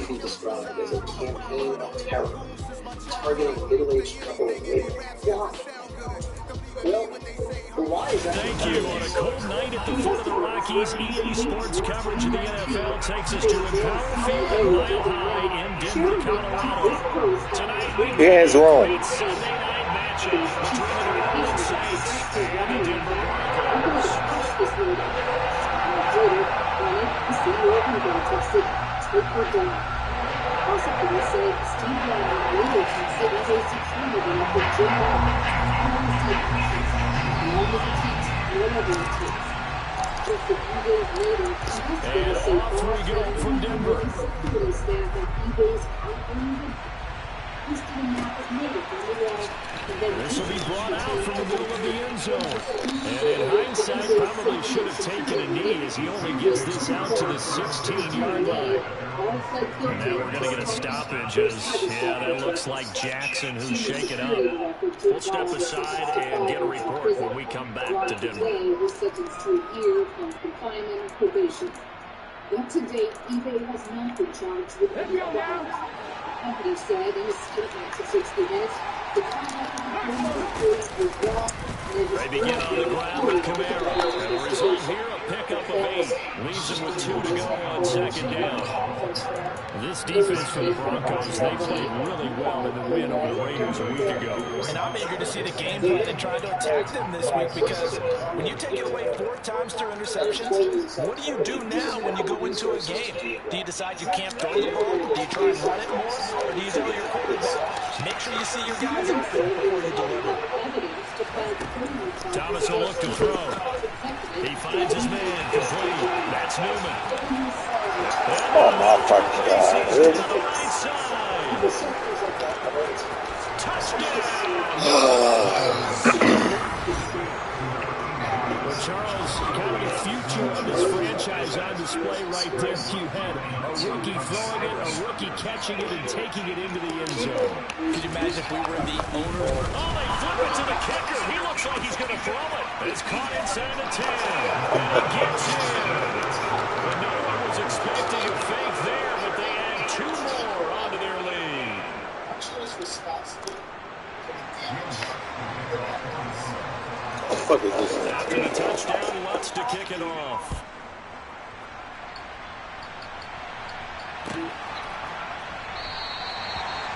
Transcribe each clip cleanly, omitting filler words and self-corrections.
can be described as a campaign of terror, targeting middle-aged couple of women. Why? Well, why is that? Thank you. On a cold night at the foot of the Rockies, EA Sports coverage of the NFL takes us to Empower Field at Mile High in Denver, Colorado. Tonight, we has wrong. great Sunday night matchup between the New Orleans Saints and the Denver Broncos. Possibly say Steve Young really considers a security of the Jim And off we go from Denver. This will be brought out from the middle of the end zone. And in hindsight, probably should have taken a knee as he only gets this out to the 16-yard line. And now we're going to get a stoppage as, that looks like Jackson who's shaken up. We'll step aside and get a report when we come back to Denver. But to date, eBay has not been charged with any crimes. The company said in a statement to 60 Minutes, the conduct of the employees was wrong. They begin on the ground with Kamara. And the result here, a pickup of 8. Leaves them with 2 to go on second down. This defense for the Broncos, they played really well in the win over the Raiders a week ago. And I'm eager to see the game plan and try to attack them this week, because when you take it away 4 times through interceptions, what do you do now when you go into a game? Do you decide you can't throw the ball? Do you try and run it more? Or do you tell your quarterback, make sure you see your guys open before you deliver? Thomas will look to throw. He finds his man complete. That's Newman. Oh my fucking God. To the right side. Well, Charles, kind of the future of this franchise on display right there. You had a rookie throwing it, a rookie catching it, and taking it into the end zone. Could you imagine if we were the owner? Oh, they flip it to the kicker. He looks like he's going to throw it. It's caught inside the 10. And he gets in. But no one was expecting a fake there, but they add 2 more onto their lead. What the fuck is this? After the touchdown, Lutz to kick it off.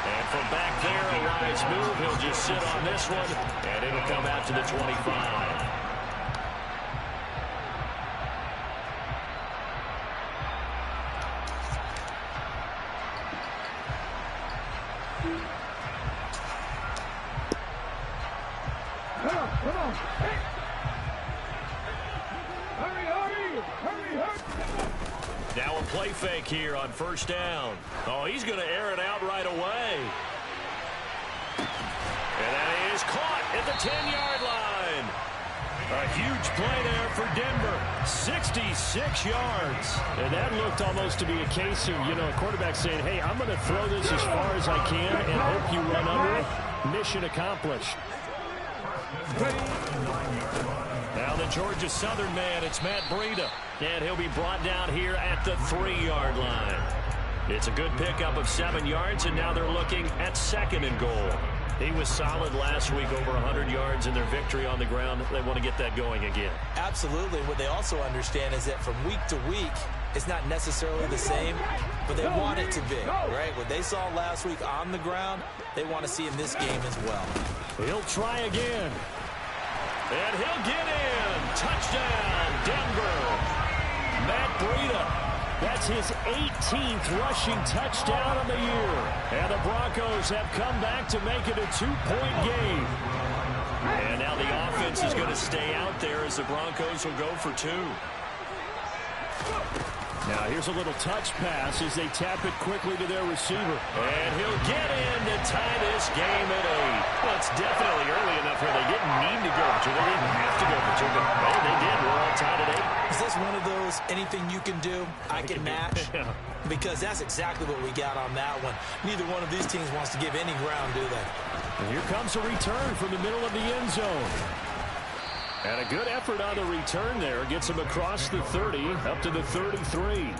And from back there, a wise move. He'll just sit on this one, and it'll come out to the 25. Come on. Hey. Hurry. Now a play fake here on first down. Oh, he's going to air it out right away. And that is caught at the 10-yard line. A huge play there for Denver. 66 yards. And that looked almost to be a case of, a quarterback saying, hey, I'm going to throw this as far as I can and hope you run under it. Mission accomplished. Now the Georgia Southern man, it's Matt Breida. And he'll be brought down here at the 3-yard line. It's a good pickup of 7 yards, and now they're looking at 2nd and goal. He was solid last week, over 100 yards in their victory on the ground. They want to get that going again. Absolutely. What they also understand is that from week to week, it's not necessarily the same, but they want it to be, right? What they saw last week on the ground, they want to see in this game as well. He'll try again. And he'll get in. Touchdown, Denver. Matt Breida. That's his 18th rushing touchdown of the year. And the Broncos have come back to make it a 2-point game. And now the offense is going to stay out there as the Broncos will go for 2. Now here's a little touch pass as they tap it quickly to their receiver. And he'll get in to tie this game at 8. Well, it's definitely early enough where they didn't need to go for 2. They didn't have to go for 2, but hey, they did. We're all tied at 8. Is this one of those anything you can do, I can match? Because that's exactly what we got on that one. Neither one of these teams wants to give any ground, do they? And here comes a return from the middle of the end zone. And a good effort on the return there. Gets him across the 30, up to the 33.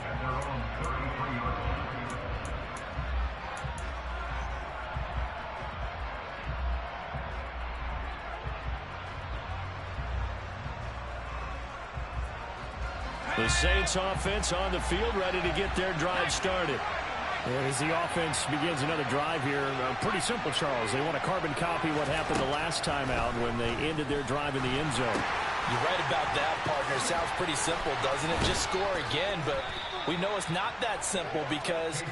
The Saints offense on the field, ready to get their drive started. And as the offense begins another drive here, pretty simple, Charles. They want to carbon copy what happened the last time out when they ended their drive in the end zone. You're right about that, partner. Sounds pretty simple, doesn't it? Just score again, but we know it's not that simple because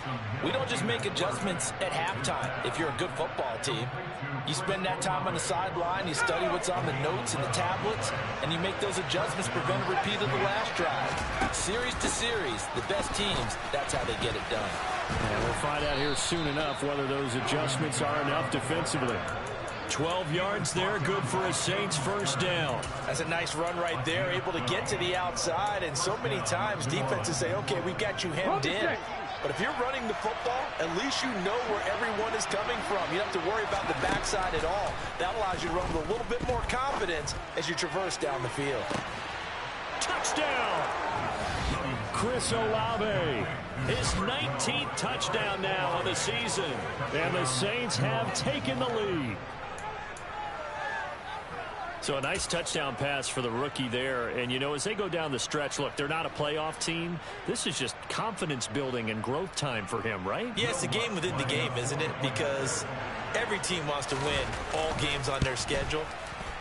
we don't just make adjustments at halftime if you're a good football team. You spend that time on the sideline, you study what's on the notes and the tablets, and you make those adjustments, prevent a repeat of the last drive. Series to series, the best teams, that's how they get it done. And we'll find out here soon enough whether those adjustments are enough defensively. 12 yards there, good for a Saints first down. That's a nice run right there, able to get to the outside, and so many times defenses say, okay, we've got you hemmed in. But if you're running the football, at least you know where everyone is coming from. You don't have to worry about the backside at all. That allows you to run with a little bit more confidence as you traverse down the field. Touchdown! Chris Olave, his 19th touchdown now of the season. And the Saints have taken the lead. So a nice touchdown pass for the rookie there. And, you know, as they go down the stretch, look, they're not a playoff team. This is just confidence building and growth time for him, right? Yeah, it's a game within the game, isn't it? Because every team wants to win all games on their schedule.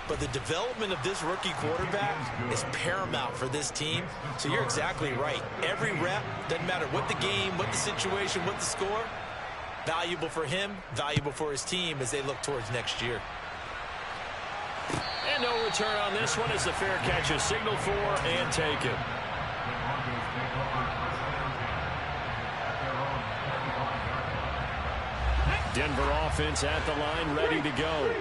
But the development of this rookie quarterback is paramount for this team. So you're exactly right. Every rep, doesn't matter what the game, what the situation, what the score, valuable for him, valuable for his team as they look towards next year. And no return on this one as the fair catch is signaled for and taken. Denver offense at the line, ready to go.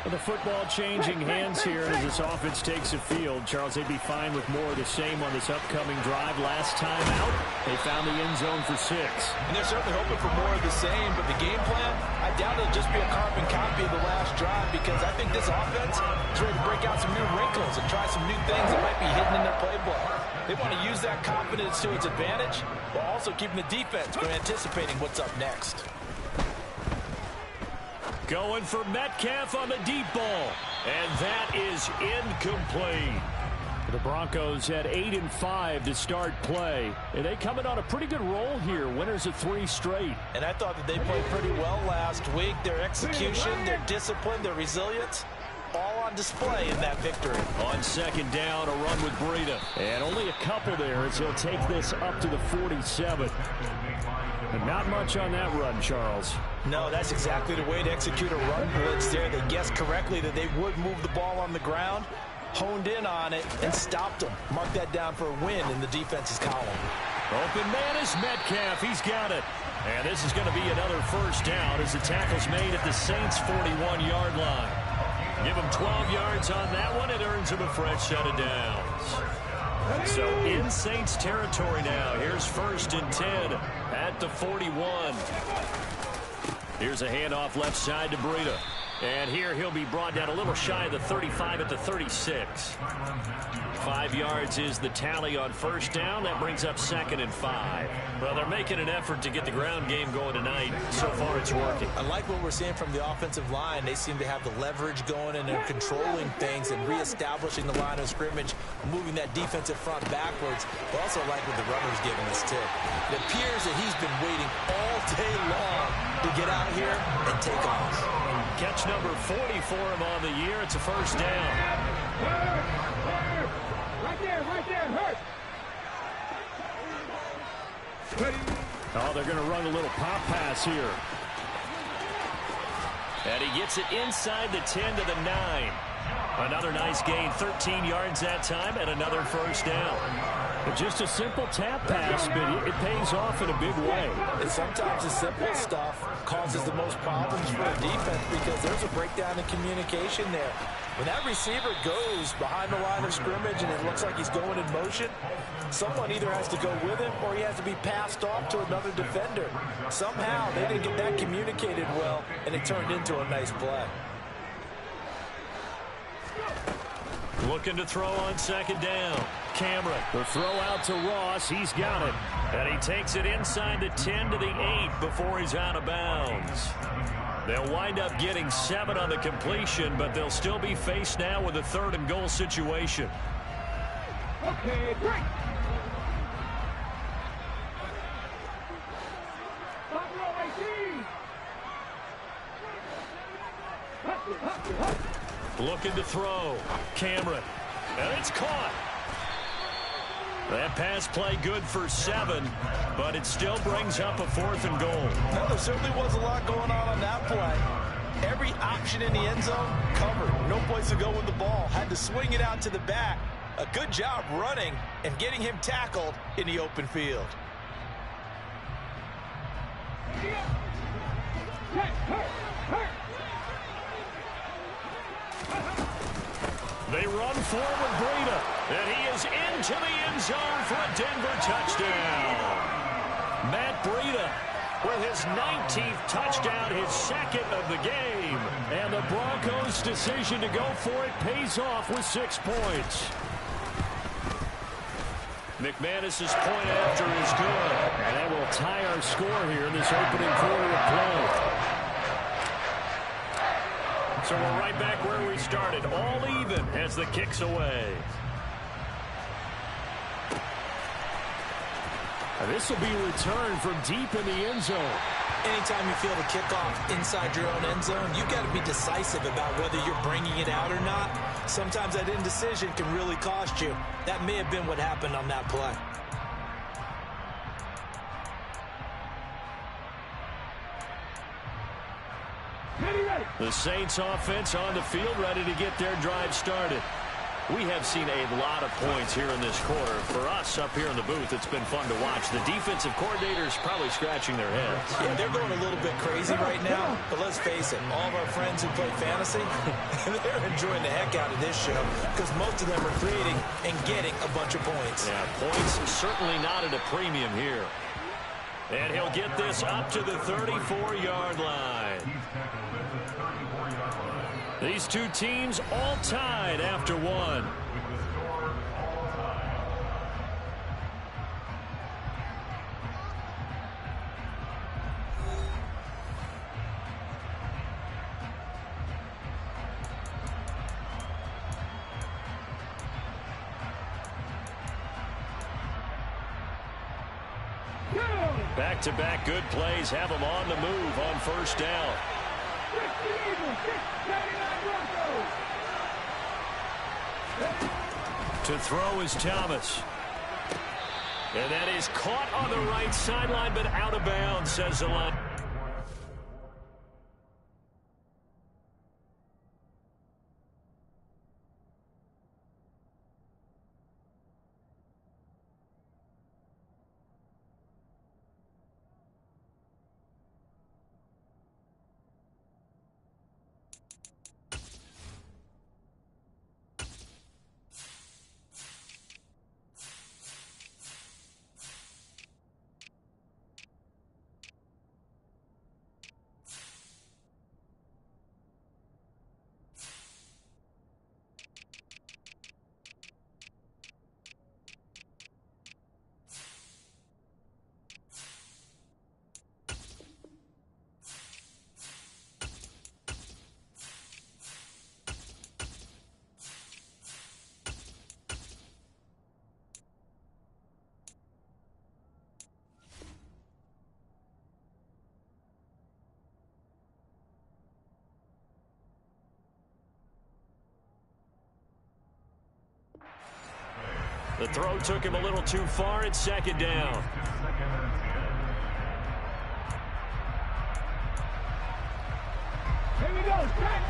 The football changing hands here as this offense takes the field. Charles, they'd be fine with more of the same on this upcoming drive. Last time out, they found the end zone for 6. And they're certainly hoping for more of the same, but the game plan, I doubt it'll just be a carbon copy of the last drive because I think this offense is ready to break out some new wrinkles and try some new things that might be hidden in their playbook. They want to use that confidence to its advantage while also keeping the defense from anticipating what's up next. Going for Metcalf on the deep ball. And that is incomplete. The Broncos had 8-5 to start play. And they come in on a pretty good roll here. Winners of 3 straight. And I thought that they played pretty well last week. Their execution, their discipline, their resilience, all on display in that victory. On second down, a run with Breida. And only a couple there as he'll take this up to the 47. And not much on that run, Charles. No, that's exactly the way to execute a run blitz there. They guessed correctly that they would move the ball on the ground, honed in on it, and stopped them. Mark that down for a win in the defense's column. Open man is Metcalf. He's got it. And this is going to be another first down as the tackle's made at the Saints' 41-yard line. Give him 12 yards on that one. It earns him a fresh set of downs. So in Saints territory now. Here's 1st and 10 at the 41. Here's a handoff left side to Breida. And here he'll be brought down a little shy of the 35 at the 36. 5 yards is the tally on first down. That brings up 2nd and 5. Well, they're making an effort to get the ground game going tonight. So far, it's working. I like what we're seeing from the offensive line. They seem to have the leverage going, and they're controlling things and reestablishing the line of scrimmage, moving that defensive front backwards. But also like what the runner's giving us, too. It appears that he's been waiting all day long to get out here and take off. Catch number 40 for him on the year. It's a first down. Right there, hurt. Oh, they're going to run a little pop pass here. And he gets it inside the 10 to the 9. Another nice gain, 13 yards that time, and another first down. But just a simple tap pass, but it pays off in a big way. And sometimes the simple stuff causes the most problems for a defense because there's a breakdown in communication there. When that receiver goes behind the line of scrimmage and it looks like he's going in motion, someone either has to go with him or he has to be passed off to another defender. Somehow they didn't get that communicated well, and it turned into a nice play. Looking to throw on second down. Cameron. The throw out to Ross. He's got it. And he takes it inside the 10 to the 8 before he's out of bounds. They'll wind up getting 7 on the completion, but they'll still be faced now with a 3rd and goal situation. Okay, great. Looking to throw. Cameron. And it's caught. That pass play good for 7, but it still brings up a 4th and goal. Well, there certainly was a lot going on that play. Every option in the end zone covered. No place to go with the ball. Had to swing it out to the back. A good job running and getting him tackled in the open field. They run forward, Breida, and he is into the end zone for a Denver touchdown. Matt Breida with his 19th touchdown, his 2nd of the game. And the Broncos' decision to go for it pays off with 6 points. McManus's point after is good. And that will tie our score here in this opening quarter of play. So we're right back where we started, all even as the kick's away. And this will be returned from deep in the end zone. Anytime you feel the kickoff inside your own end zone, you've got to be decisive about whether you're bringing it out or not. Sometimes that indecision can really cost you. That may have been what happened on that play. The Saints offense on the field, ready to get their drive started. We have seen a lot of points here in this quarter. For us up here in the booth, it's been fun to watch. The defensive coordinators probably scratching their heads. Yeah, they're going a little bit crazy right now, but let's face it, all of our friends who play fantasy, they're enjoying the heck out of this show because most of them are creating and getting a bunch of points. Yeah, points certainly not at a premium here. And he'll get this up to the 34-yard line. These two teams all tied after 1. Back-to-back good plays have them on the move on first down. To throw is Thomas. And that is caught on the right sideline, but out of bounds, says the line. The throw took him a little too far. It's 2nd down. Here we go. Check.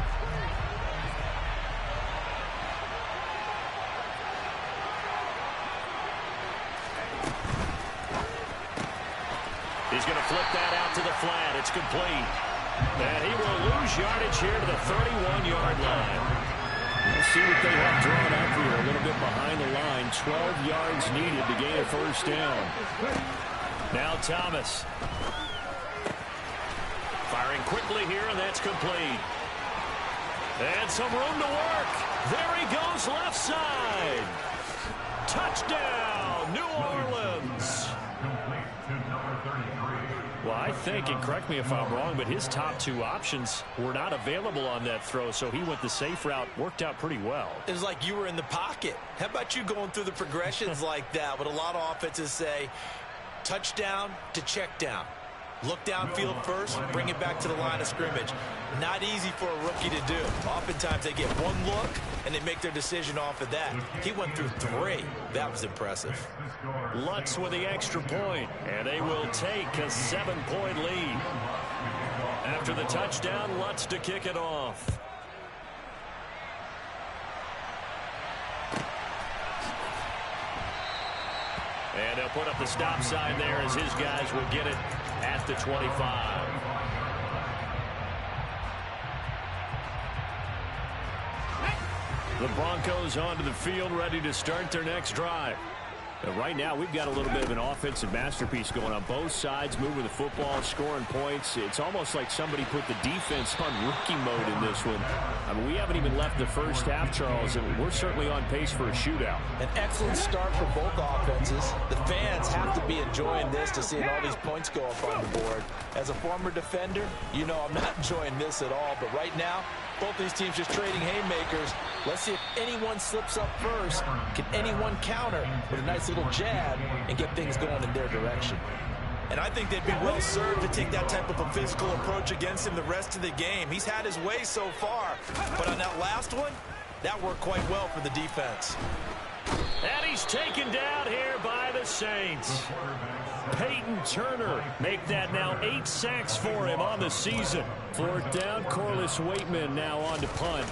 He's going to flip that out to the flat. It's complete. And he will lose yardage here to the 31-yard line. Let's see what they have drawn up here. A little bit behind the line. 12 yards needed to gain a first down. Now Thomas. Firing quickly here, and that's complete. And some room to work. There he goes, left side. Touchdown, New Orleans. Well, I think, and correct me if I'm wrong, but his top 2 options were not available on that throw, so he went the safe route. Worked out pretty well. It was like you were in the pocket. How about you going through the progressions like that? What a lot of offenses say, touchdown to check down. Look downfield first, bring it back to the line of scrimmage. Not easy for a rookie to do. Oftentimes they get one look, and they make their decision off of that. He went through 3. That was impressive. Lutz with the extra point, and they will take a 7-point lead. After the touchdown, Lutz to kick it off. And they'll put up the stop sign there as his guys will get it at the 25. The Broncos onto the field, ready to start their next drive. And right now, we've got a little bit of an offensive masterpiece going on both sides, moving the football, scoring points. It's almost like somebody put the defense on rookie mode in this one. I mean, we haven't even left the first half, Charles, and we're certainly on pace for a shootout. An excellent start for both offenses. The fans have to be enjoying this to see all these points go up on the board. As a former defender, you know I'm not enjoying this at all, but right now, both these teams just trading haymakers. Let's see if anyone slips up first. Can anyone counter with a nice little jab and get things going in their direction? And I think they'd be well served to take that type of a physical approach against him the rest of the game. He's had his way so far, but on that last one, that worked quite well for the defense. And he's taken down here by the Saints. Peyton Turner make that now 8 sacks for him on the season. 4th down, Corliss Waitman now on to punt.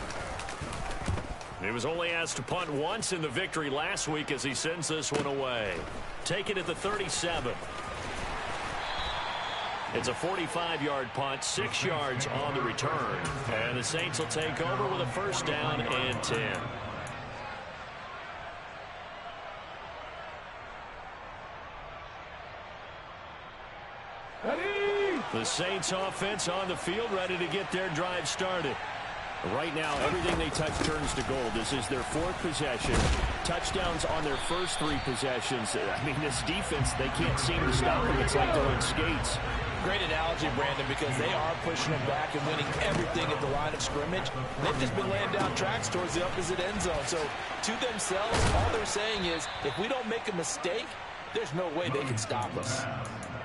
He was only asked to punt once in the victory last week as he sends this one away. Take it at the 37. It's a 45-yard punt, 6 yards on the return. And the Saints will take over with a 1st down and 10. The Saints offense on the field, ready to get their drive started. Right now, everything they touch turns to gold. This is their 4th possession. Touchdowns on their first 3 possessions. I mean, this defense, they can't seem to stop them. It's like they're on skates. Great analogy, Brandon, because they are pushing them back and winning everything at the line of scrimmage. They've just been laying down tracks towards the opposite end zone. So, to themselves, all they're saying is, if we don't make a mistake, there's no way they can stop us.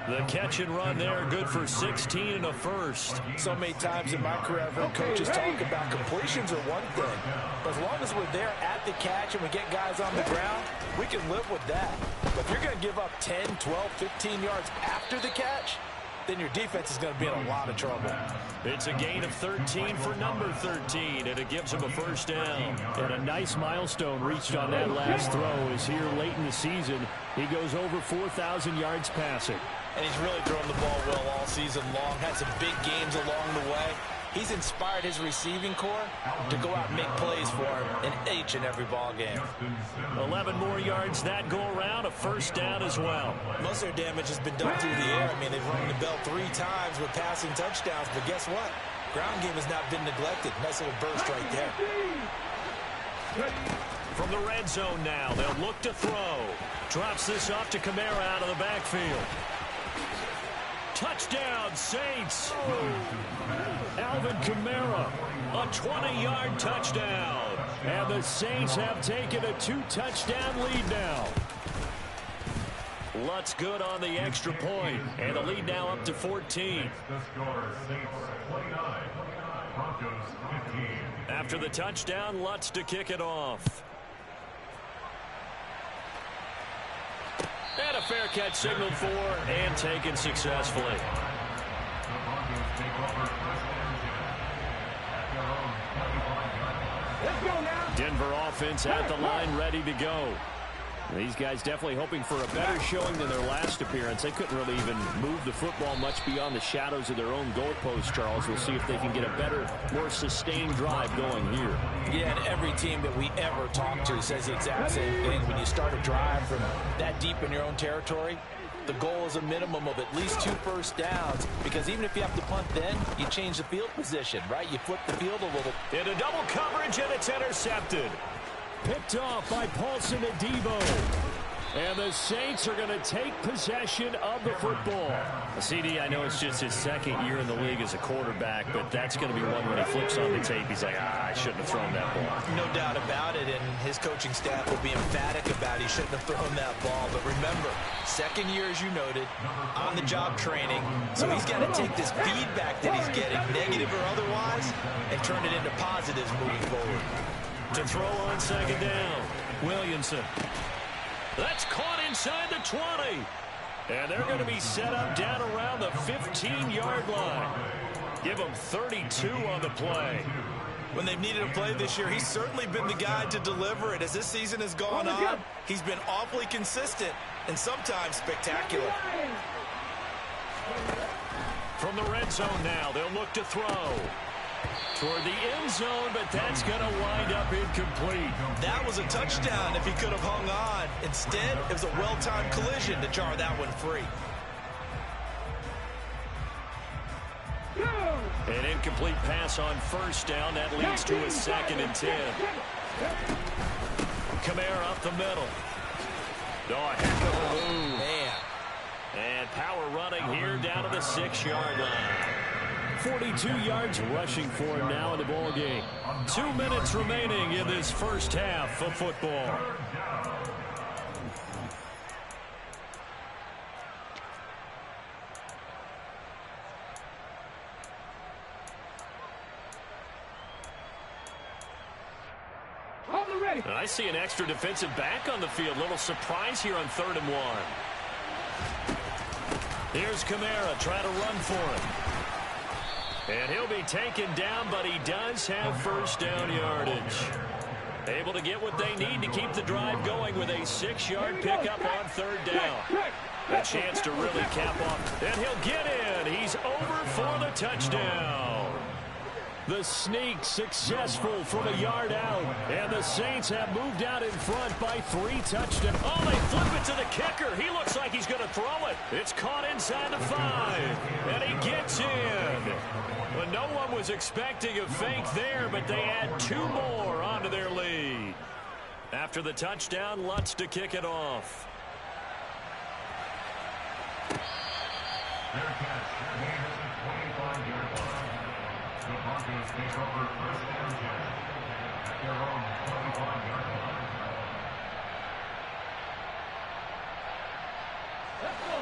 The catch and run there, good for 16 and a first. So many times in my career, I've heard coaches talk about completions are one thing. But as long as we're there at the catch and we get guys on the ground, we can live with that. But if you're going to give up 10, 12, 15 yards after the catch, then your defense is going to be in a lot of trouble. It's a gain of 13 for number 13, and it gives him a 1st down. And a nice milestone reached on that last throw is here late in the season. He goes over 4,000 yards passing. And he's really thrown the ball well all season long. Had some big games along the way. He's inspired his receiving corps to go out and make plays for him in each and every ball game. 11 more yards that go around, a 1st down as well. Most of their damage has been done through the air. I mean, they've rung the bell 3 times with passing touchdowns, but guess what? Ground game has not been neglected. Nice little burst right there. From the red zone now, they'll look to throw. Drops this off to Kamara out of the backfield. Touchdown, Saints. Alvin Kamara, a 20-yard touchdown. And the Saints have taken a 2-touchdown lead now. Lutz good on the extra point, and the lead now up to 14. After the touchdown, Lutz to kick it off. And a fair catch signaled for and taken successfully. Denver offense at the line, ready to go. These guys definitely hoping for a better showing than their last appearance. They couldn't really even move the football much beyond the shadows of their own goalpost, Charles. We'll see if they can get a better, more sustained drive going here. Yeah, and every team that we ever talk to says the exact same thing. When you start a drive from that deep in your own territory, the goal is a minimum of at least 2 first downs, because even if you have to punt then, you change the field position, right? You flip the field a little. Into double coverage, and it's intercepted. Picked off by Paulson Adebo. And the Saints are going to take possession of the football. CD, I know it's just his second year in the league as a quarterback, but that's going to be one when he flips on the tape. He's like, I shouldn't have thrown that ball. No doubt about it, and his coaching staff will be emphatic about he shouldn't have thrown that ball. But remember, second year, as you noted, on-the-job training, so he's got to take this feedback that he's getting, negative or otherwise, and turn it into positives moving forward. To throw on second down, Williamson. That's caught inside the 20. And they're going to be set up down around the 15-yard line. Give them 32 on the play. When they've needed a play this year, he's certainly been the guy to deliver it. As this season has gone on, he's been awfully consistent and sometimes spectacular. From the red zone now, they'll look to throw. Toward the end zone, but that's going to wind up incomplete. That was a touchdown if he could have hung on. Instead, it was a well-timed collision to jar that one free. An incomplete pass on first down. That leads to a 2nd and 10. Kamara up the middle. Oh, a heck of a move. Man. And power running here down to the 6-yard line. 42 yards rushing for him now in the ball game. 2 minutes remaining in this first half of football. And I see an extra defensive back on the field. Little surprise here on 3rd and 1. Here's Kamara trying to run for it. And he'll be taken down, but he does have first down yardage. Able to get what they need to keep the drive going with a 6-yard pickup on 3rd down. A chance to really cap off. And he'll get in. He's over for the touchdown. The sneak successful from a yard out. And the Saints have moved out in front by 3 touchdowns. Oh, they flip it to the kicker. He looks like he's going to throw it. It's caught inside the 5. And he gets in. Well, no one was expecting a fake there, but they add 2 more onto their lead. After the touchdown, Lutz to kick it off.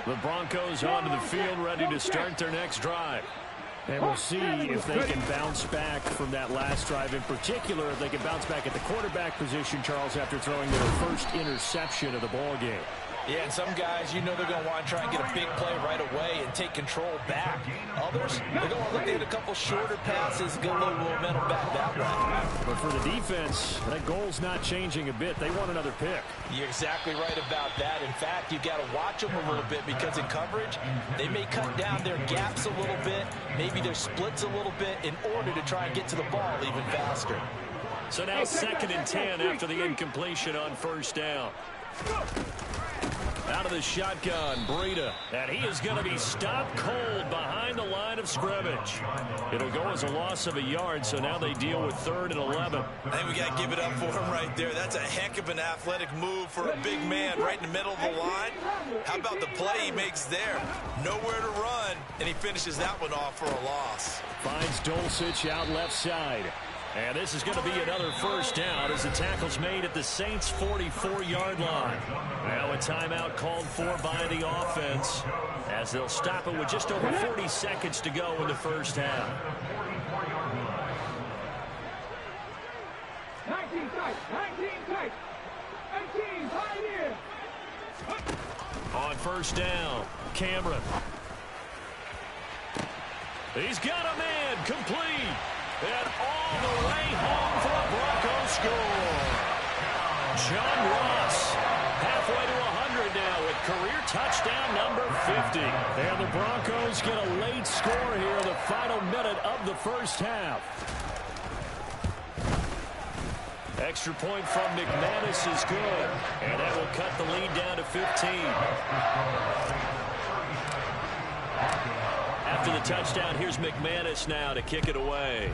The Broncos onto the field, ready to start their next drive. And we'll see if they can bounce back from that last drive. In particular, if they can bounce back at the quarterback position, Charles, after throwing their first interception of the ball game. Yeah, and some guys, you know they're going to want to try and get a big play right away and take control back. Others, they're going to look at a couple shorter passes, get a little momentum back that way. But for the defense, that goal's not changing a bit. They want another pick. You're exactly right about that. In fact, you've got to watch them a little bit because in coverage, they may cut down their gaps a little bit, maybe their splits a little bit in order to try and get to the ball even faster. So now 2nd and 10 after the incompletion on first down. Out of the shotgun, Breida. And he is going to be stopped cold behind the line of scrimmage. It'll go as a loss of a yard, so now they deal with 3rd and 11. I think we got to give it up for him right there. That's a heck of an athletic move for a big man right in the middle of the line. How about the play he makes there? Nowhere to run, and he finishes that one off for a loss. Finds Dulcich out left side. And this is going to be another first down as the tackle's made at the Saints' 44-yard line. Now a timeout called for by the offense as they'll stop it with just over 40 seconds to go in the first half. 19 tight, 18 pioneer. On first down, Cameron. He's got a man complete. And all the way home for a Broncos score. John Ross halfway to 100 now with career touchdown number 50. And the Broncos get a late score here in the final minute of the first half. Extra point from McManus is good. And that will cut the lead down to 15. After the touchdown, here's McManus now to kick it away.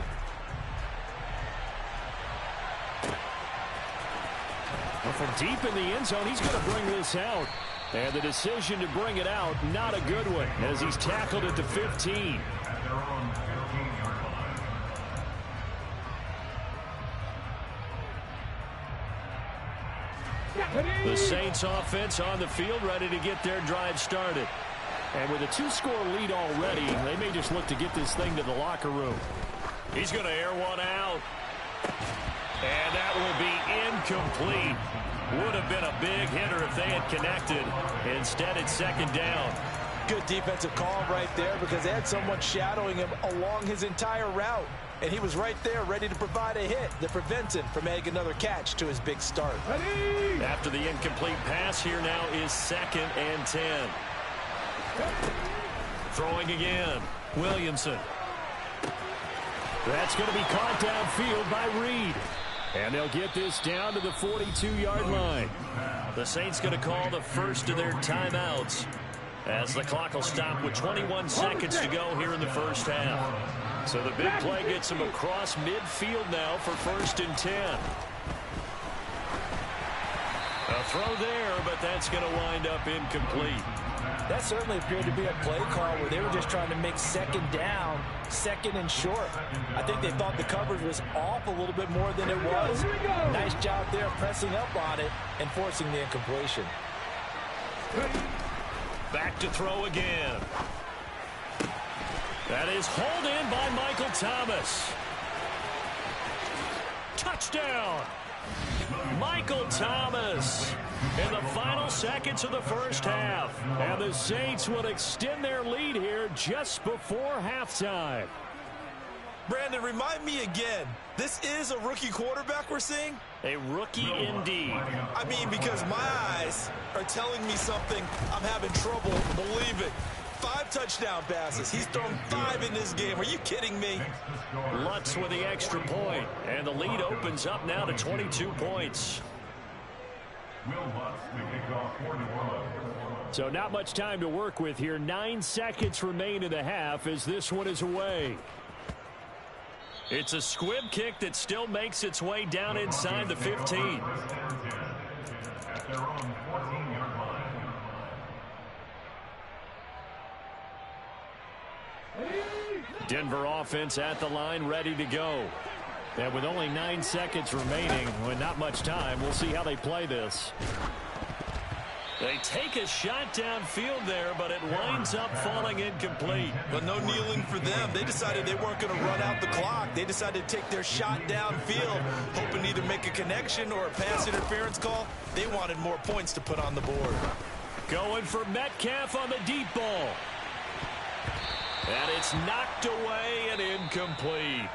Well, from deep in the end zone, he's going to bring this out. And the decision to bring it out, not a good one, as he's tackled at the 15. The Saints offense on the field, ready to get their drive started. And with a 2-score lead already, they may just look to get this thing to the locker room. He's going to air one out. And that will be incomplete. Would have been a big hitter if they had connected. Instead, it's second down. Good defensive call right there because they had someone shadowing him along his entire route. And he was right there ready to provide a hit that prevents him from making another catch to his big start. After the incomplete pass, here now is 2nd and 10. Throwing again. Williamson. That's going to be caught downfield by Reed. And they'll get this down to the 42-yard line. The Saints going to call the first of their timeouts as the clock will stop with 21 seconds to go here in the first half. So the big play gets them across midfield now for 1st and 10. A throw there, but that's going to wind up incomplete. That certainly appeared to be a play call where they were just trying to make second down, 2nd and short. I think they thought the coverage was off a little bit more than it was. Nice job there pressing up on it and forcing the incompletion. Back to throw again. That is hauled in by Michael Thomas. Touchdown! Michael Thomas in the final seconds of the first half. And the Saints will extend their lead here just before halftime. Brandon, remind me again, this is a rookie quarterback we're seeing? A rookie indeed. I mean, because my eyes are telling me something I'm having trouble believing. 5 touchdown passes. He's thrown 5 in this game. Are you kidding me? Lutz with the extra point. And the lead opens up now to 22 points. So not much time to work with here. 9 seconds remain in the half as this one is away. It's a squib kick that still makes its way down inside the 15. Denver offense at the line, ready to go. And with only 9 seconds remaining, with not much time, we'll see how they play this. They take a shot downfield there, but it winds up falling incomplete. But no kneeling for them. They decided they weren't going to run out the clock. They decided to take their shot downfield, hoping to either make a connection or a pass interference call. They wanted more points to put on the board. Going for Metcalf on the deep ball. And it's knocked away and incomplete.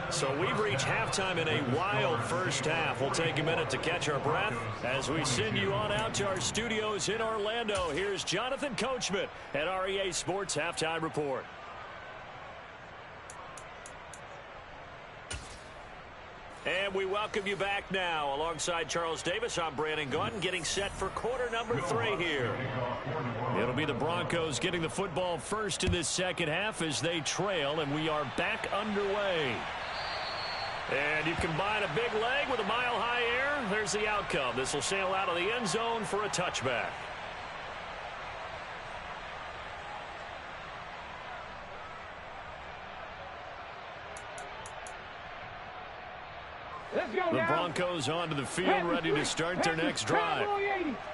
So we've reached halftime in a wild first half. We'll take a minute to catch our breath as we send you on out to our studios in Orlando. Here's Jonathan Coachman at REA Sports Halftime Report. And we welcome you back now. Alongside Charles Davis, I'm Brandon Gaudin, getting set for quarter number 3 here. It'll be the Broncos getting the football first in this second half as they trail, and we are back underway. And you combine a big leg with a mile-high air, there's the outcome. This will sail out of the end zone for a touchback. The Broncos onto the field, ready to start their next drive.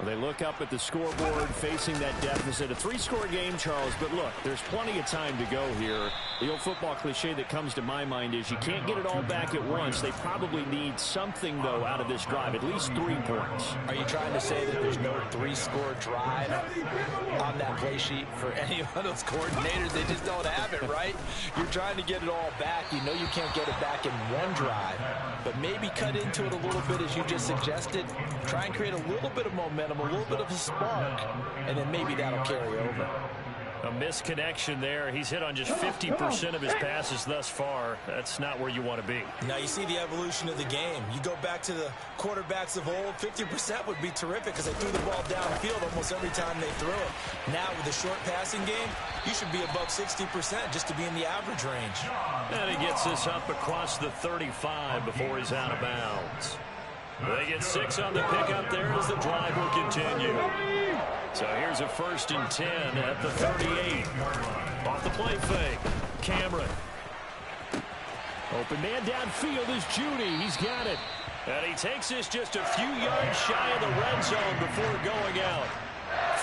They look up at the scoreboard, facing that deficit. A 3-score game, Charles, but look, there's plenty of time to go here. The old football cliche that comes to my mind is you can't get it all back at once. They probably need something, though, out of this drive, at least 3 points. Are you trying to say that there's no 3-score drive on that play sheet for any of those coordinators? They just don't have it, right? You're trying to get it all back. You know you can't get it back in one drive, but maybe cut into it a little bit as you just suggested. Try and create a little bit of momentum, a little bit of a spark, and then maybe that'll carry over. A misconnection there. He's hit on just 50% of his passes thus far. That's not where you want to be. Now you see the evolution of the game. You go back to the quarterbacks of old, 50% would be terrific because they threw the ball downfield almost every time they threw it. Now with the short passing game, you should be above 60% just to be in the average range. And he gets this up across the 35 before he's out of bounds. They get 6 on the pickup there as the drive will continue. So here's a 1st and 10 at the 38. Off the play fake. Cameron. Open man downfield is Judy. He's got it. And he takes this just a few yards shy of the red zone before going out.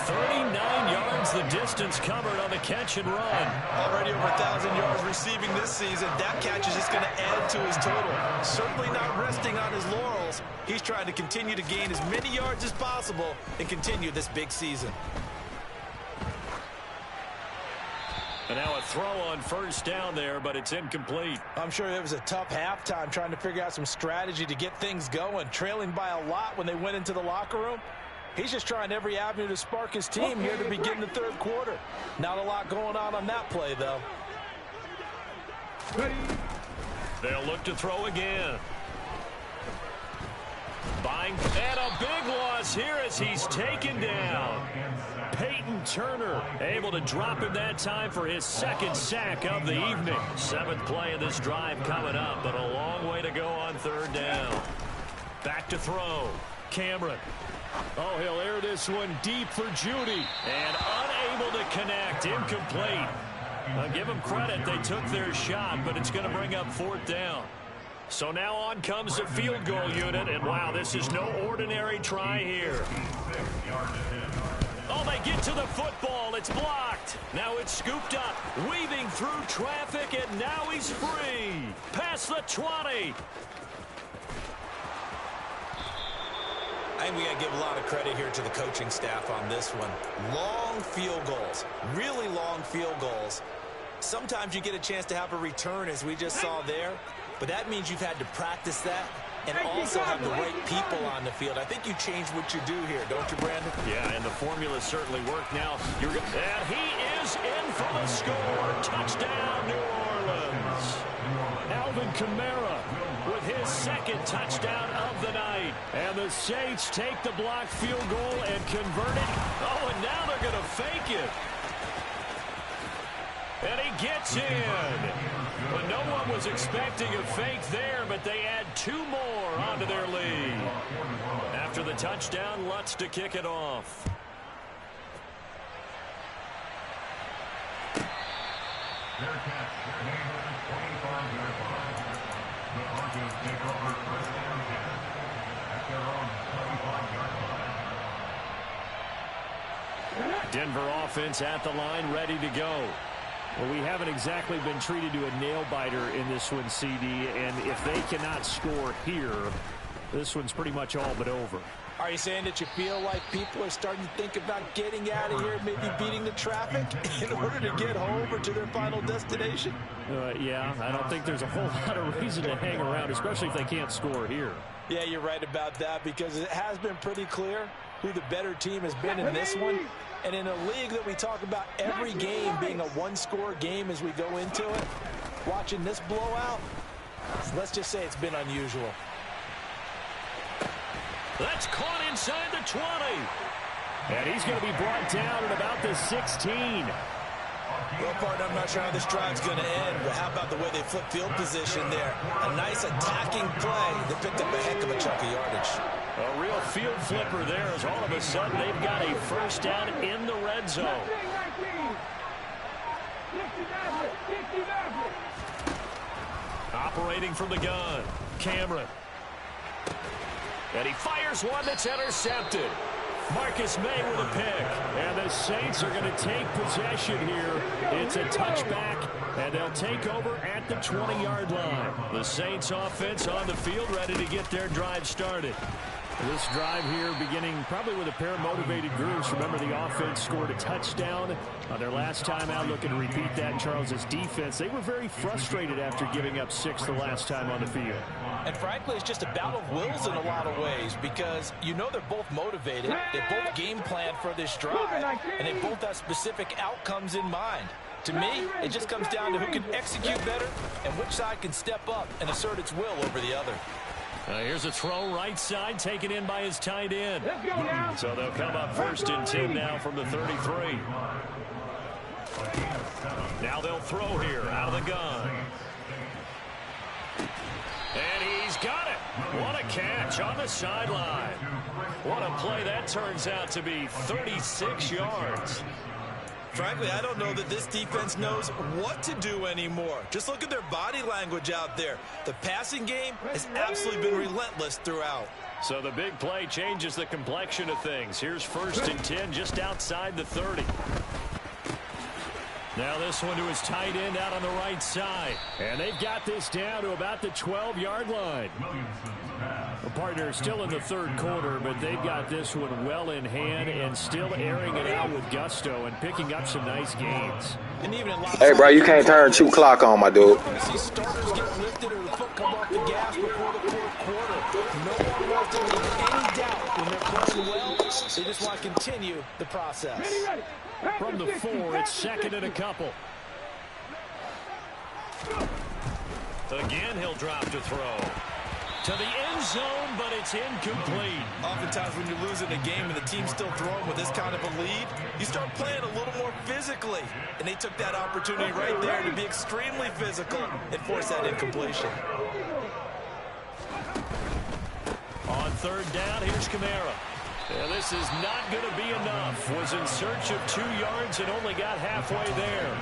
39 yards the distance covered on the catch and run. Already over 1,000 yards receiving this season. That catch is just going to add to his total. Certainly not resting on his laurels. He's trying to continue to gain as many yards as possible and continue this big season. And now a throw on 1st down there, but it's incomplete. I'm sure it was a tough halftime trying to figure out some strategy to get things going. Trailing by a lot when they went into the locker room. He's just trying every avenue to spark his team here to begin the 3rd quarter. Not a lot going on that play, though. They'll look to throw again. Buying, and a big loss here as he's taken down. Peyton Turner able to drop him that time for his 2nd sack of the evening. 7th play of this drive coming up, but a long way to go on 3rd down. Back to throw. Cameron. Oh, he'll air this one deep for Judy. And unable to connect. Incomplete. I'll give them credit. They took their shot, but it's going to bring up 4th down. So now on comes the field goal unit. And, wow, this is no ordinary try here. Oh, they get to the football. It's blocked. Now it's scooped up, weaving through traffic, and now he's free. Past the 20. I think we got to give a lot of credit here to the coaching staff on this one. Long field goals, really long field goals. Sometimes you get a chance to have a return, as we just saw there, but that means you've had to practice that and also have the right people on the field. I think you change what you do here, don't you, Brandon? Yeah, and the formula certainly worked. Now, and he is in for the score. Touchdown, New Orleans. Alvin Kamara with his 2nd touchdown of the night. And the Saints take the blocked field goal and convert it. Oh, and now they're going to fake it. And he gets in. But no one was expecting a fake there, but they add 2 more onto their lead. After the touchdown, Lutz to kick it off. Denver offense at the line, ready to go. Well, we haven't exactly been treated to a nail-biter in this one, CD, and if they cannot score here, this one's pretty much all but over. Are you saying that you feel like people are starting to think about getting out of here, maybe beating the traffic in order to get home or to their final destination? Yeah, I don't think there's a whole lot of reason to hang around, especially if they can't score here. Yeah, you're right about that, because it has been pretty clear who the better team has been in this one. And in a league that we talk about every game being a 1-score game as we go into it, watching this blowout, let's just say it's been unusual. That's caught inside the 20. And he's going to be brought down at about the 16. Well, partner, I'm not sure how this drive's going to end, but how about the way they flip field position there? A nice attacking play that picked up a heck of a chunk of yardage. A real field flipper there, as all of a sudden they've got a 1st down in the red zone. Operating from the gun, Cameron. And he fires one that's intercepted. Marcus May with a pick. And the Saints are going to take possession here. It's a touchback, and they'll take over at the 20-yard line. The Saints offense on the field, ready to get their drive started. This drive here beginning probably with a pair of motivated groups. Remember, the offense scored a touchdown on their last time out, looking to repeat that. And Charles's defense, they were very frustrated after giving up 6 the last time on the field. And frankly, it's just a battle of wills in a lot of ways, because you know they're both motivated. They both game plan for this drive, and they both have specific outcomes in mind. To me, it just comes down to who can execute better and which side can step up and assert its will over the other. Here's a throw right side, taken in by his tight end. So they'll come up 1st and 10 now from the 33. Now they'll throw here out of the gun. And he's got it. What a catch on the sideline. What a play that turns out to be. 36 yards. Frankly, I don't know that this defense knows what to do anymore. Just look at their body language out there. The passing game has absolutely been relentless throughout. So the big play changes the complexion of things. Here's 1st and 10 just outside the 30. Now this one to his tight end out on the right side. And they've got this down to about the 12-yard line. The partner still in the 3rd quarter, but they've got this one well in hand and still airing it out with gusto and picking up some nice gains. And even in Hey, bro, you can't turn 2 clock on, my dude. See starters get lifted or the foot come off the gas before the 4th quarter. No one wants to leave any doubt when they're playing well. They just want to continue the process. From the 4, it's 2nd and a couple. Again, he'll drop to throw. To the end zone, but it's incomplete. Oftentimes when you're losing a game and the team's still throwing with this kind of a lead, you start playing a little more physically. And they took that opportunity right there to be extremely physical and force that incompletion. On 3rd down, here's Kamara. Yeah, this is not going to be enough. Was in search of 2 yards and only got halfway there.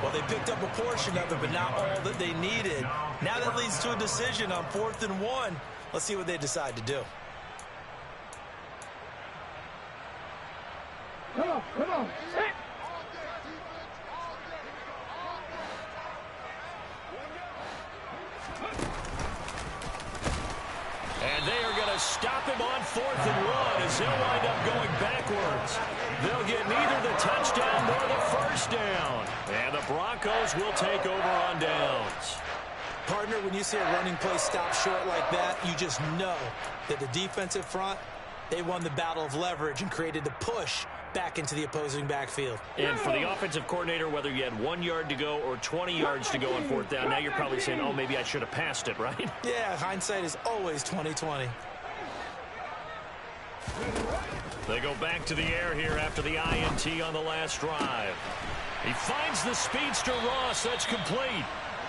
Well, they picked up a portion of it, but not all that they needed. Now that leads to a decision on 4th and 1. Let's see what they decide to do. Come on. Set. And they are going to stop him on 4th and 1 as they'll wind up going backwards. They'll get neither the touchdown nor the 1st down. And the Broncos will take over on downs. Partner, when you see a running play stop short like that, you just know that the defensive front, they won the battle of leverage and created the push back into the opposing backfield. And for the offensive coordinator, whether you had 1 yard to go or 20 yards to go on 4th down, now you're probably saying, oh, maybe I should have passed it, right? Yeah, hindsight is always 20/20. They go back to the air here after the INT on the last drive. He finds the speedster Ross. That's complete.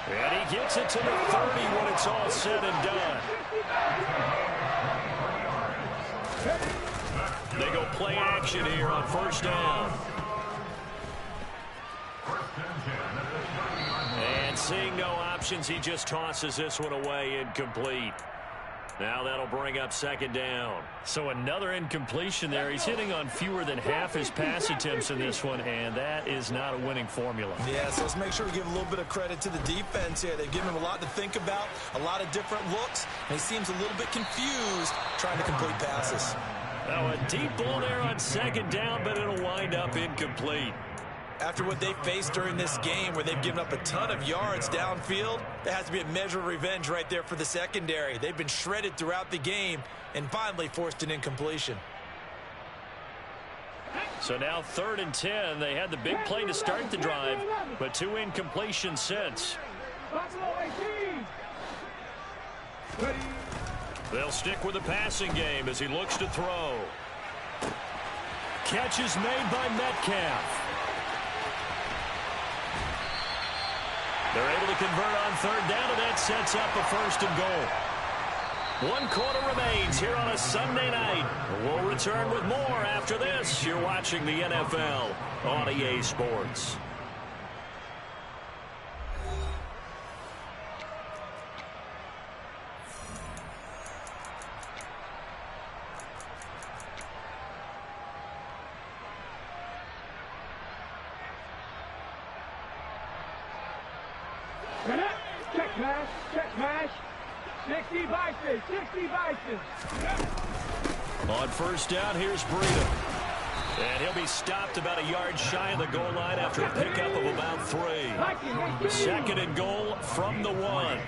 And he gets it to the 30 when it's all said and done. They go play action here on 1st down. And seeing no options, he just tosses this one away, incomplete. Now that'll bring up 2nd down. So another incompletion there. He's hitting on fewer than half his pass attempts in this one, and that is not a winning formula. Yeah, so let's make sure we give a little bit of credit to the defense here. They've given him a lot to think about, a lot of different looks, and he seems a little bit confused trying to complete passes. Now a deep ball there on 2nd down, but it'll wind up incomplete. After what they faced during this game where they've given up a ton of yards downfield, there has to be a measure of revenge right there for the secondary. They've been shredded throughout the game and finally forced an incompletion. So now 3rd and 10. They had the big play to start the drive, but 2 incompletions since. They'll stick with the passing game as he looks to throw. Catch is made by Metcalf. They're able to convert on 3rd down, and that sets up a 1st and goal. 1 quarter remains here on a Sunday night. We'll return with more after this. You're watching the NFL on EA Sports. Check pass. 60 Bison. On 1st down, here's Breida. And he'll be stopped about a yard shy of the goal line after a pickup of about 3. 2nd and goal from the 1.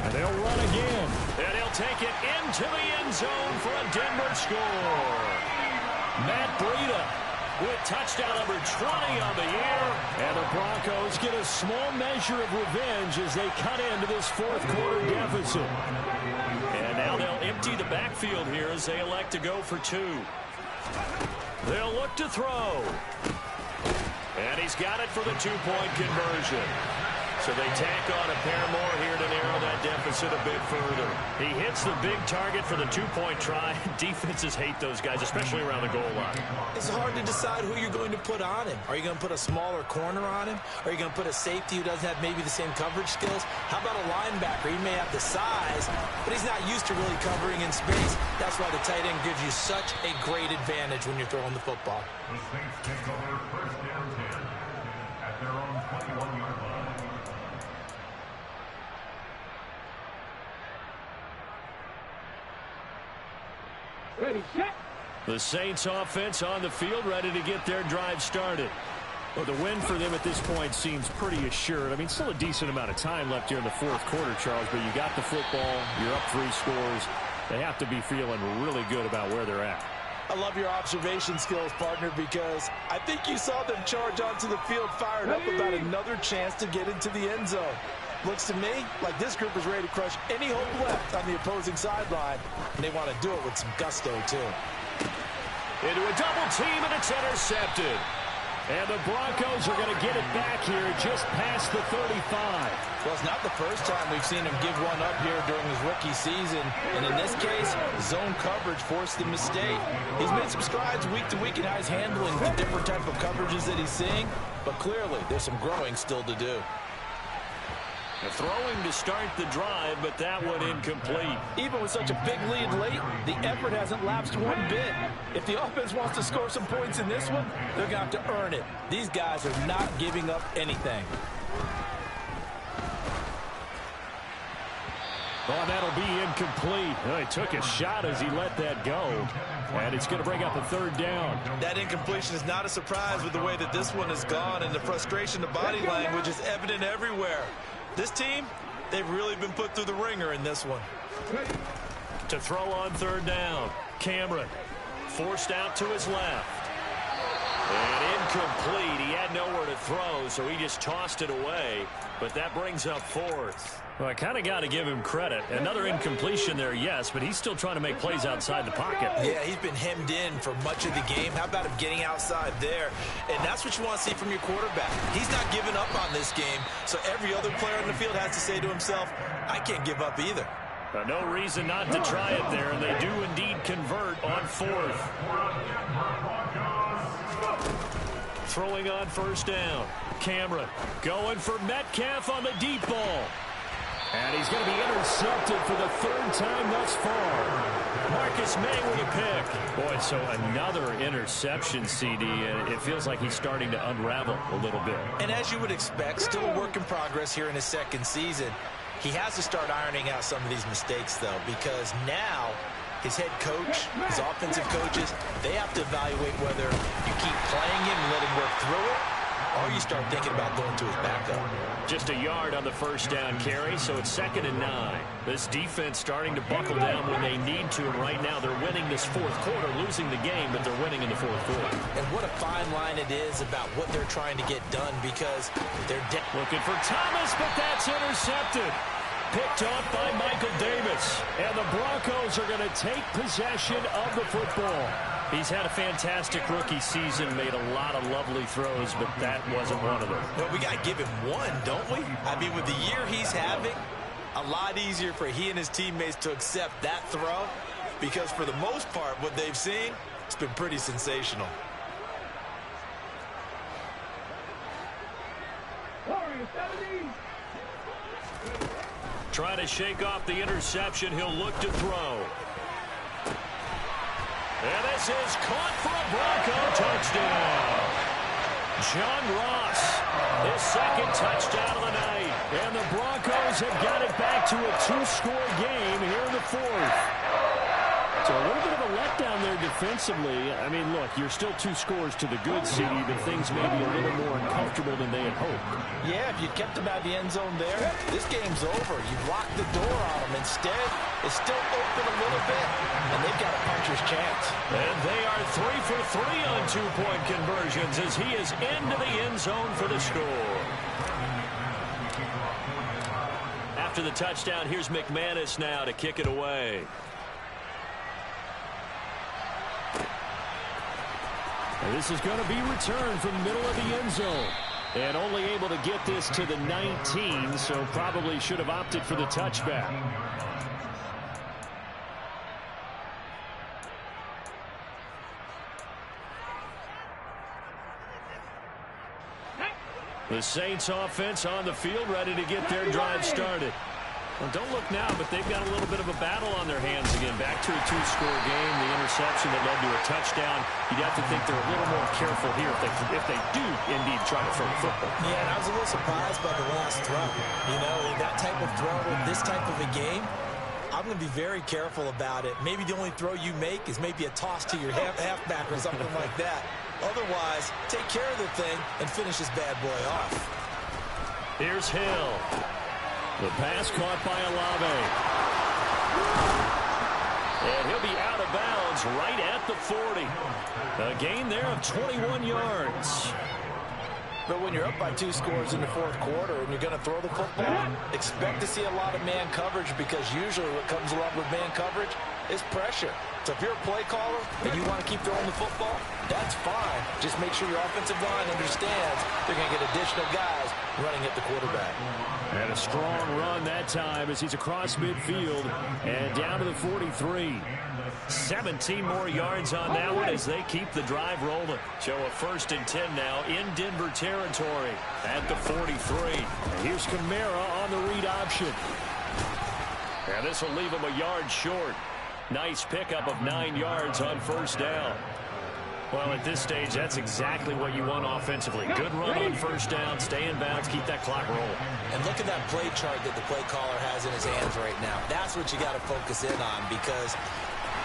And they'll run again. And he'll take it into the end zone for a Denver score. Matt Breida with touchdown number 20 on the year. And the Broncos get a small measure of revenge as they cut into this 4th quarter deficit. And now they'll empty the backfield here as they elect to go for 2. They'll look to throw. And he's got it for the 2-point conversion. So they tack on a pair more here to narrow that deficit a bit further. He hits the big target for the two-point try. Defenses hate those guys, especially around the goal line. It's hard to decide who you're going to put on him. Are you going to put a smaller corner on him? Are you going to put a safety who doesn't have maybe the same coverage skills? How about a linebacker? He may have the size, but he's not used to really covering in space. That's why the tight end gives you such a great advantage when you're throwing the football. The Saints take over first down 10 at their own 21-yard line. Ready, set. The Saints offense on the field, ready to get their drive started. Well, the win for them at this point seems pretty assured. I mean, still a decent amount of time left here in the fourth quarter, Charles, but you got the football, you're up 3 scores. They have to be feeling really good about where they're at. I love your observation skills, partner, because I think you saw them charge onto the field fired up about another chance to get into the end zone. Looks to me like this group is ready to crush any hope left on the opposing sideline, and they want to do it with some gusto, too. Into a double team, and it's intercepted. And the Broncos are going to get it back here just past the 35. Well, it's not the first time we've seen him give one up here during his rookie season. And in this case, zone coverage forced the mistake. He's made some strides week to week in how he's handling the different type of coverages that he's seeing. But clearly, there's some growing still to do. Throwing to start the drive, but that one incomplete. Even with such a big lead late, the effort hasn't lapsed one bit. If the offense wants to score some points in this one, they're going to have to earn it. These guys are not giving up anything. Oh, that'll be incomplete. Oh, he took a shot as he let that go. And it's going to bring up a third down. That incompletion is not a surprise with the way that this one has gone, and the frustration, the body language is evident everywhere. This team, they've really been put through the ringer in this one. To throw on third down, Cameron forced out to his left. And incomplete. He had nowhere to throw, so he just tossed it away. But that brings up fourth. Well, I kind of got to give him credit. Another incompletion there, yes, but he's still trying to make plays outside the pocket. Yeah, he's been hemmed in for much of the game. How about him getting outside there? And that's what you want to see from your quarterback. He's not giving up on this game, so every other player on the field has to say to himself, I can't give up either. No reason not to try it there, and they do indeed convert on fourth. Throwing on first down. Cameron going for Metcalf on the deep ball. And he's going to be intercepted for the third time thus far. Marcus May with a pick. Boy, so another interception, CD, and it feels like he's starting to unravel a little bit. And as you would expect, still a work in progress here in his second season. He has to start ironing out some of these mistakes, though, because now his head coach, his offensive coaches, they have to evaluate whether you keep playing him and let him work through it, or you start thinking about going to his backup. Just a yard on the first down carry, so it's 2nd and 9. This defense starting to buckle down when they need to, and right now they're winning this fourth quarter, losing the game, but they're winning in the fourth quarter. And what a fine line it is about what they're trying to get done, because they're looking for Thomas, but that's intercepted. Picked off by Michael Davis. And the Broncos are going to take possession of the football. He's had a fantastic rookie season, made a lot of lovely throws, but that wasn't one of them. Well, we got to give him one, don't we? I mean, with the year he's having, a lot easier for he and his teammates to accept that throw, because for the most part, what they've seen, it's been pretty sensational. Trying to shake off the interception. He'll look to throw. And this is caught for a Bronco touchdown. John Ross, his second touchdown of the night. And the Broncos have got it back to a 2-score game here in the fourth. So a little bit of a letdown there defensively. I mean, look, you're still 2 scores to the good, CD, but things may be a little more uncomfortable than they had hoped. Yeah, if you kept them out of the end zone there, this game's over. You've locked the door on them. Instead, it's still open a little bit, and they've got a puncher's chance. And they are 3 for 3 on 2-point conversions as he is into the end zone for the score. After the touchdown, here's McManus now to kick it away. And this is going to be returned from the middle of the end zone. And only able to get this to the 19, so probably should have opted for the touchback. The Saints offense on the field, ready to get their drive started. Well, don't look now, but they've got a little bit of a battle on their hands again. Back to a two-score game, the interception that led to a touchdown. You'd have to think they're a little more careful here if they do indeed try to throw the football. Yeah, and I was a little surprised by the last throw. You know, that type of throw in this type of a game, I'm going to be very careful about it. Maybe the only throw you make is maybe a toss to your halfback or something like that. Otherwise, take care of the thing and finish this bad boy off. Here's Hill. The pass caught by Olave. And he'll be out of bounds right at the 40. A gain there of 21 yards. But when you're up by 2 scores in the fourth quarter and you're going to throw the football, expect to see a lot of man coverage, because usually what comes along with man coverage is pressure. So if you're a play caller and you want to keep throwing the football, that's fine. Just make sure your offensive line understands they're going to get additional guys running at the quarterback. And a strong run that time as he's across midfield and down to the 43. 17 more yards on that one as they keep the drive rolling. Show a 1st and 10 now in Denver territory at the 43. And here's Kamara on the read option. And this will leave him a yard short. Nice pickup of 9 yards on 1st down. Well, at this stage, that's exactly what you want offensively. Good run on 1st down, stay in bounds, keep that clock rolling. And look at that play chart that the play caller has in his hands right now. That's what you got to focus in on, because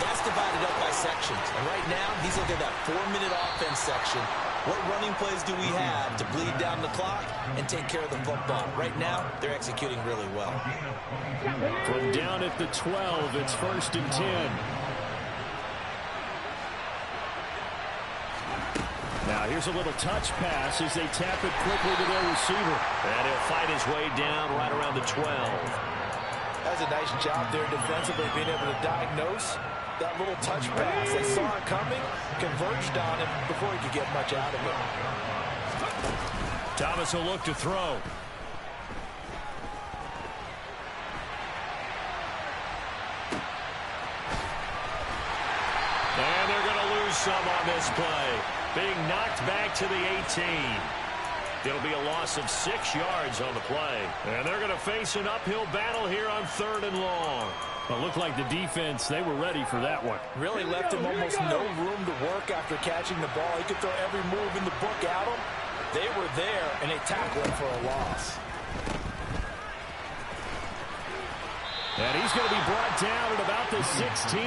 that's divided up by sections. And right now, he's looking at that 4-minute offense section. What running plays do we have to bleed down the clock and take care of the football? Right now, they're executing really well. From down at the 12, it's 1st and 10. Now here's a little touch pass as they tap it quickly to their receiver. And he'll fight his way down right around the 12. That's a nice job there defensively, being able to diagnose that little touch pass. They saw it coming, converged on him before he could get much out of it. Thomas will look to throw. And they're going to lose some on this play. Being knocked back to the 18. It'll be a loss of 6 yards on the play. And they're going to face an uphill battle here on 3rd and long. It looked like the defense, they were ready for that one. Really left him almost no room to work after catching the ball. He could throw every move in the book at him. They were there, and they tackled him for a loss. And he's going to be brought down at about the 16.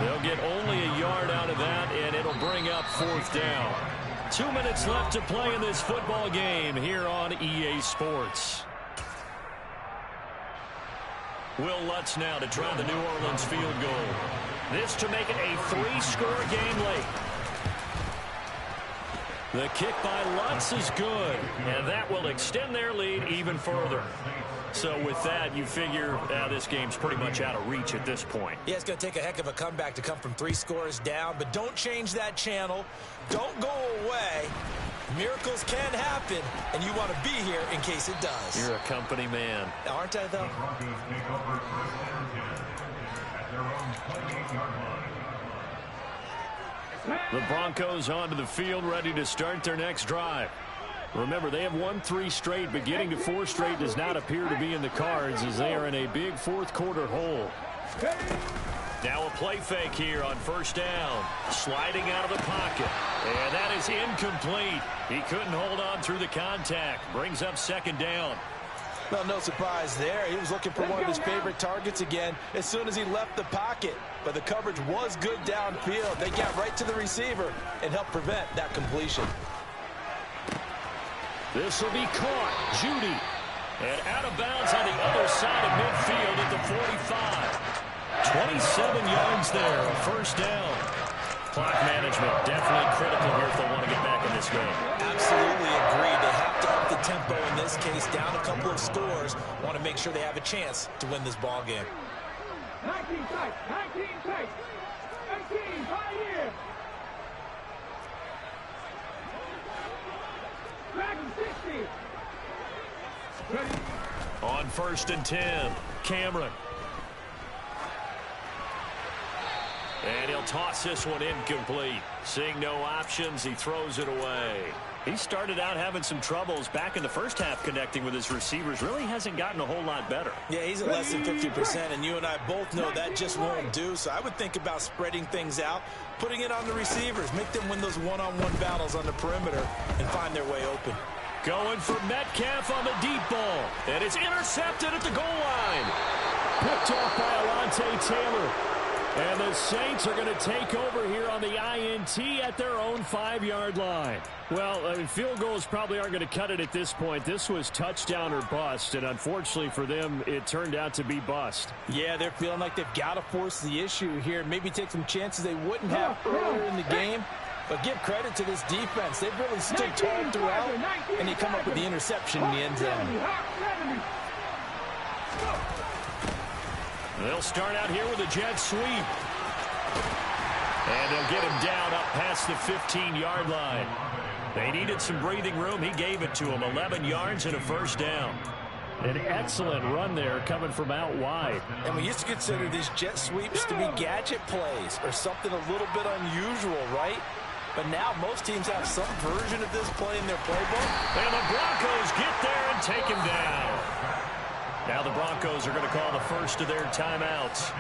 They'll get only a yard out of that, and it'll bring up 4th down. 2 minutes left to play in this football game here on EA Sports. Will Lutz now to try the New Orleans field goal. This to make it a 3-score game late. The kick by Lutz is good, and that will extend their lead even further. So with that, you figure this game's pretty much out of reach at this point. Yeah, it's going to take a heck of a comeback to come from 3 scores down, but don't change that channel. Don't go away. Miracles can happen, and you want to be here in case it does. You're a company man. Aren't I, though? The Broncos onto the field, ready to start their next drive. Remember, they have won 3 straight, but getting to 4 straight does not appear to be in the cards as they are in a big 4th quarter hole. Now a play fake here on 1st down. Sliding out of the pocket. And that is incomplete. He couldn't hold on through the contact. Brings up 2nd down. Well, no surprise there. He was looking for one of his favorite targets again as soon as he left the pocket. But the coverage was good downfield. They got right to the receiver and helped prevent that completion. This will be caught. Judy. And out of bounds on the other side of midfield at the 45. 27 yards there, 1st down. Clock management definitely critical here if they want to get back in this game. Absolutely agreed. They have to up the tempo in this case, down a couple of scores. Want to make sure they have a chance to win this ball game. 19 tight, 19 tight, 19 right here. Back On 1st and 10, Cameron. And he'll toss this one incomplete. Seeing no options, he throws it away. He started out having some troubles back in the first half connecting with his receivers. Really hasn't gotten a whole lot better. Yeah, he's at less than 50%, and you and I both know that just won't do. So I would think about spreading things out, putting it on the receivers, make them win those one-on-one battles on the perimeter, and find their way open. Going for Metcalf on the deep ball. And it's intercepted at the goal line. Picked off by Alontae Taylor. And the Saints are going to take over here on the INT at their own 5-yard line. Well, field goals probably aren't going to cut it at this point. This was touchdown or bust, and unfortunately for them, it turned out to be bust. Yeah, they're feeling like they've got to force the issue here. Maybe take some chances they wouldn't have earlier in the game. But give credit to this defense. They've really stood tall throughout, and they come up with the interception in the end zone. They'll start out here with a jet sweep. And they'll get him down up past the 15-yard line. They needed some breathing room. He gave it to them. 11 yards and a first down. An excellent run there coming from out wide. And we used to consider these jet sweeps to be gadget plays or something a little bit unusual, right? But now most teams have some version of this play in their playbook. And the Broncos get there and take him down. Now the Broncos are going to call the first of their timeouts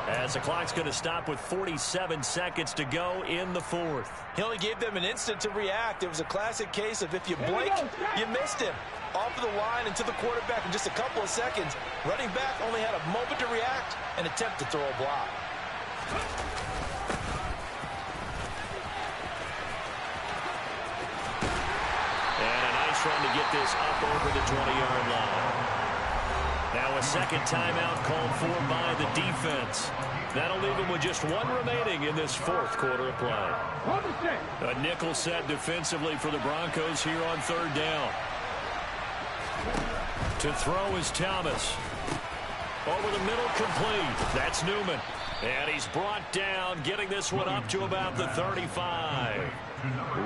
as the clock's going to stop with 47 seconds to go in the fourth. He only gave them an instant to react. It was a classic case of if you blink, you missed him. Off of the line and to the quarterback in just a couple of seconds. Running back only had a moment to react and attempt to throw a block. And a nice run to get this up over the 20-yard line. Now a second timeout called for by the defense. That'll leave them with just one remaining in this fourth quarter of play. A nickel set defensively for the Broncos here on third down. To throw is Thomas. Over the middle, complete. That's Newman. And he's brought down, getting this one up to about the 35.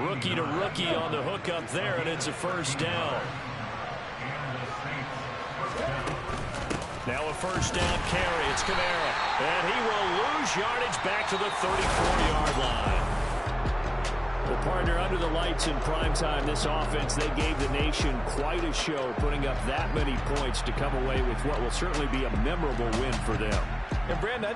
Rookie to rookie on the hook up there, and it's a first down. Now a first down carry. It's Kamara. And he will lose yardage back to the 34-yard line. Well, partner, under the lights in primetime, this offense, they gave the nation quite a show, putting up that many points to come away with what will certainly be a memorable win for them. And Brandon,